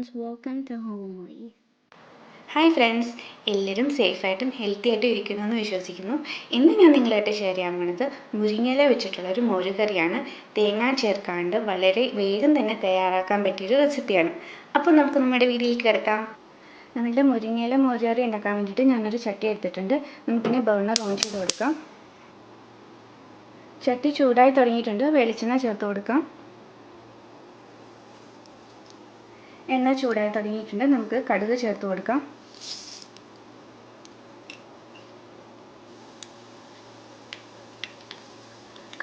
friends, welcome to Homely. Hi friends, എല്ലാവരും സേഫായിട്ടും healthy ആയിട്ടും ഇരിക്കുന്നു എന്ന് വിശ്വസിക്കുന്നു. ഇന്ന് ഞാൻ നിങ്ങളായിട്ട് ഷെയർ ചെയ്യാൻ പോകുന്നത് മുരിങ്ങയില വെച്ചിട്ടുള്ള ഒരു മോരുകറിയാണ്. തേങ്ങ ചേർക്കാണ്ട് വളരെ വേഗം തന്നെ തയ്യാറാക്കാൻ പറ്റിയൊരു റെസിപ്പിയാണ്. അപ്പോൾ നമുക്ക് നമ്മുടെ വീഡിയോയിലേക്ക് കിടക്കാം. നമ്മളുടെ മുരിങ്ങയില മോരുകറി ഉണ്ടാക്കാൻ വേണ്ടിയിട്ട് ഞാനൊരു ചട്ടി എടുത്തിട്ടുണ്ട്. നമുക്കിനി ബർണർ ഓൺ ചെയ്ത് കൊടുക്കാം. ചട്ടി ചൂടായി തുടങ്ങിയിട്ടുണ്ട്. വെളിച്ചെണ്ണ ചേർത്ത് കൊടുക്കാം. എണ്ണ ചൂടായി തുടങ്ങിയിട്ടുണ്ട്. നമുക്ക് കടുക് ചേർത്ത് കൊടുക്കാം.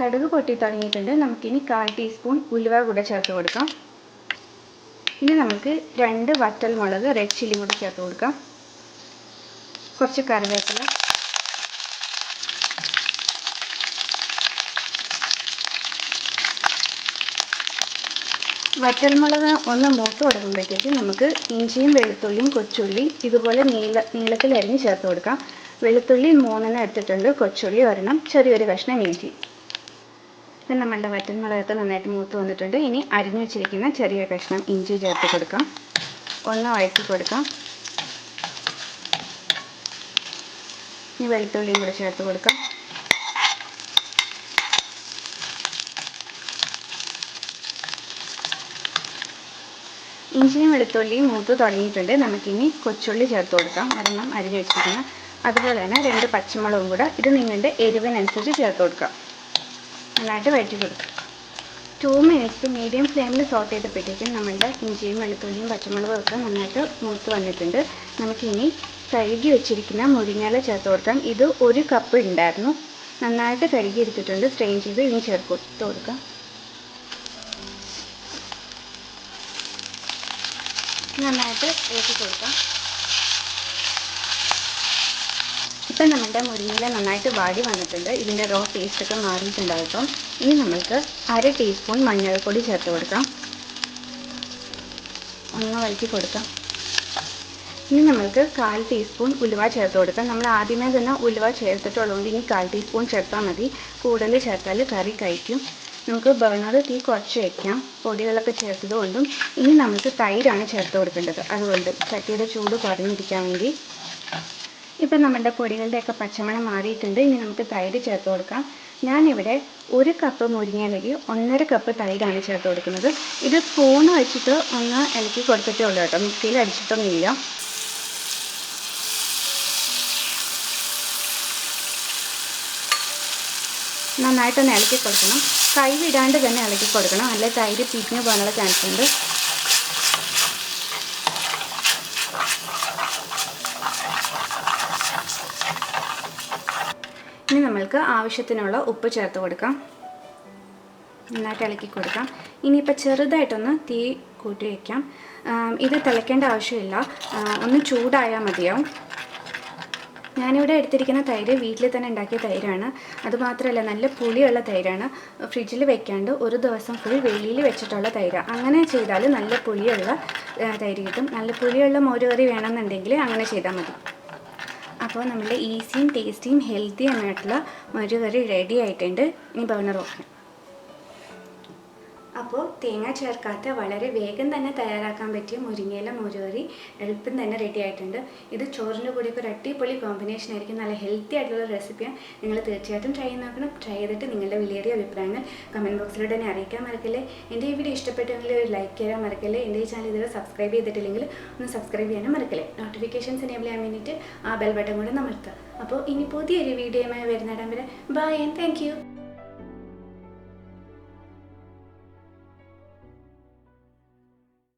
കടുക് പൊട്ടി തുടങ്ങിയിട്ടുണ്ട്. നമുക്കിനി 1/4 ടീസ്പൂൺ ഉലുവ കൂടെ ചേർത്ത് കൊടുക്കാം. ഇനി നമുക്ക് 2 വറ്റൽമുളക് റെഡ് ചില്ലി കൂടെ ചേർത്ത് കൊടുക്കാം. കുറച്ച് കറിവേപ്പില, വറ്റൽമുളക് ഒന്ന് മൂത്ത് തുടങ്ങുമ്പോഴത്തേക്കും നമുക്ക് ഇഞ്ചിയും വെളുത്തുള്ളിയും കൊച്ചുള്ളി ഇതുപോലെ നീളത്തിൽ അരിഞ്ഞ് ചേർത്ത് കൊടുക്കാം. വെളുത്തുള്ളി 3 എടുത്തിട്ടുണ്ട്, കൊച്ചുള്ളി 1, ചെറിയൊരു കഷ്ണം ഇഞ്ചി. ഇപ്പം നമ്മളുടെ വറ്റൽമുളകൊക്കെ നന്നായിട്ട് മൂത്ത് വന്നിട്ടുണ്ട്. ഇനി അരിഞ്ഞു വെച്ചിരിക്കുന്ന ചെറിയ കഷ്ണം ഇഞ്ചി ചേർത്ത് കൊടുക്കാം. ഒന്ന് വഴറ്റി കൊടുക്കാം. ഇനി വെളുത്തുള്ളിയും കൂടെ ചേർത്ത് കൊടുക്കാം. ഇഞ്ചിയും വെളുത്തുള്ളിയും മൂത്ത് തുടങ്ങിയിട്ടുണ്ട്. നമുക്കിനി കൊച്ചുള്ളി ചേർത്ത് കൊടുക്കാം. ഒരെണ്ണം അരിഞ്ഞു വെച്ചിരിക്കുന്ന, അതുപോലെ തന്നെ 2 പച്ചമുളകും കൂടെ ഇത് നിങ്ങളുടെ എരിവിനനുസരിച്ച് ചേർത്ത് കൊടുക്കാം. നന്നായിട്ട് വഴറ്റി കൊടുക്കുക. 2 മിനിറ്റ്സ് മീഡിയം ഫ്ലെയിമിൽ സോട്ട് ചെയ്തപ്പോഴത്തേക്കും നമ്മളുടെ ഇഞ്ചിയും വെളുത്തുള്ളിയും പച്ചമുളകും ഒക്കെ നന്നായിട്ട് മൂത്ത് വന്നിട്ടുണ്ട്. നമുക്കിനി കഴുകി വെച്ചിരിക്കുന്ന മുരിങ്ങയില ചേർത്ത് കൊടുക്കാം. ഇത് 1 കപ്പ് ഉണ്ടായിരുന്നു. നന്നായിട്ട് കഴുകി എടുത്തിട്ടുണ്ട്. സ്ട്രെയിൻ ചെയ്ത് ഇനി ചേർത്ത് കൊടുക്കാം. നന്നായിട്ട് ഇളക്കി കൊടുക്കാം. ഇപ്പം നമ്മുടെ മുരിങ്ങയില നന്നായിട്ട് വാടി വന്നിട്ടുണ്ട്. ഇതിൻ്റെ റോ ടേസ്റ്റൊക്കെ മാറിയിട്ടുണ്ടാകും. ഇനി നമ്മൾക്ക് 1/2 ടീസ്പൂൺ മഞ്ഞൾപ്പൊടി ചേർത്ത് കൊടുക്കാം. ഒന്ന് വഴറ്റി കൊടുക്കാം. ഇനി നമ്മൾക്ക് 1/4 ടീസ്പൂൺ ഉലുവ ചേർത്ത് കൊടുക്കാം. നമ്മൾ ആദ്യമേ തന്നെ ഉലുവ ചേർത്തിട്ടുള്ളതുകൊണ്ട് ഇനി 1/4 ടീസ്പൂൺ ചേർത്താൽ മതി. കൂടുതൽ ചേർത്താൽ കറി കഴിക്കും. നമുക്ക് ബർണർ തീ കുറച്ച് വയ്ക്കാം, പൊടികളൊക്കെ ചേർത്തത് കൊണ്ടും. ഇനി നമുക്ക് തൈരാണ് ചേർത്ത് കൊടുക്കേണ്ടത്. അതുകൊണ്ട് ചട്ടിയുടെ ചൂട് കുറഞ്ഞിരിക്കാൻ വേണ്ടി. ഇപ്പം നമ്മുടെ പൊടികളുടെയൊക്കെ പച്ചമണം മാറിയിട്ടുണ്ട്. ഇനി നമുക്ക് തൈര് ചേർത്ത് കൊടുക്കാം. ഞാനിവിടെ 1 കപ്പ് മുരിങ്ങയിലേക്ക് 1.5 കപ്പ് തൈരാണ് ചേർത്ത് കൊടുക്കുന്നത്. ഇത് സ്പൂൺ വെച്ചിട്ട് ഒന്ന് ഇളക്കി കൊടുത്തിട്ടേ ഉള്ളൂ കേട്ടോ, മിക്സിയിൽ അടിച്ചിട്ടൊന്നുമില്ല. നന്നായിട്ടൊന്ന് ഇളക്കി കൊടുക്കണം. കൈ വിടാണ്ട് തന്നെ ഇളക്കി കൊടുക്കണം, അല്ലെ തൈര് പിരിഞ്ഞു പോകാനുള്ള ചാൻസ് ഉണ്ട്. ഇനി നമ്മൾക്ക് ആവശ്യത്തിനുള്ള ഉപ്പ് ചേർത്ത് കൊടുക്കാം. നന്നായിട്ട് ഇളക്കി കൊടുക്കാം. ഇനിയിപ്പോൾ ചെറുതായിട്ടൊന്ന് തീ കൂട്ടി വയ്ക്കാം. ഇത് തിളയ്ക്കേണ്ട ആവശ്യമില്ല, ഒന്ന് ചൂടായാൽ മതിയാവും. ഞാനിവിടെ എടുത്തിരിക്കുന്ന തൈര് വീട്ടിൽ തന്നെ ഉണ്ടാക്കിയ തൈരാണ്. അതുമാത്രമല്ല നല്ല പുളിയുള്ള തൈരാണ്. ഫ്രിഡ്ജിൽ വെക്കാണ്ട് 1 ദിവസം ഫുൾ വെളിയിൽ വെച്ചിട്ടുള്ള തൈര്. അങ്ങനെ ചെയ്താൽ നല്ല പുളിയുള്ള തൈര് കിട്ടും. നല്ല പുളിയുള്ള മോരുകറി വേണമെന്നുണ്ടെങ്കിൽ അങ്ങനെ ചെയ്താൽ മതി. അപ്പോൾ നമ്മുടെ ഈസിയും ടേസ്റ്റിയും ഹെൽത്തിയും ആയിട്ടുള്ള മോരുകറി റെഡി ആയിട്ടുണ്ട്. ഇനി ബർണർ ഓഫ്. അപ്പോൾ തേങ്ങ ചേർക്കാത്ത വളരെ വേഗം തന്നെ തയ്യാറാക്കാൻ പറ്റിയ മുരിങ്ങയില മോരുകറി എളുപ്പം തന്നെ റെഡി ആയിട്ടുണ്ട്. ഇത് ചോറിൻ്റെ കൂടെയൊക്കെ ഒരു അടിപൊളി കോമ്പിനേഷൻ ആയിരിക്കും. നല്ല ഹെൽത്തി ആയിട്ടുള്ള റെസിപ്പിയാണ്. നിങ്ങൾ തീർച്ചയായിട്ടും ട്രൈ ചെയ്ത് നോക്കണം. ട്രൈ ചെയ്തിട്ട് നിങ്ങളുടെ വിലയേറിയ അഭിപ്രായങ്ങൾ കമൻറ്റ് ബോക്സിലൂടെ തന്നെ അറിയിക്കാൻ മറക്കല്ലേ. എൻ്റെ ഈ വീഡിയോ ഇഷ്ടപ്പെട്ടെങ്കിൽ ഒരു ലൈക്ക് ചെയ്യാൻ മറക്കല്ലേ. എൻ്റെ ഈ ചാനൽ ഇതുവരെ സബ്സ്ക്രൈബ് ചെയ്തിട്ടില്ലെങ്കിൽ ഒന്ന് സബ്സ്ക്രൈബ് ചെയ്യാനും മറക്കല്ലേ. നോട്ടിഫിക്കേഷൻസ് എനേബിൾ ചെയ്യാൻ വേണ്ടിയിട്ട് ആ ബെൽ ബട്ടൺ കൂടെ അമർത്തുക. അപ്പോൾ ഇനി പുതിയൊരു വീഡിയോയുമായി വരുന്നിടം വരെ ബൈ ആൻഡ് താങ്ക് യു.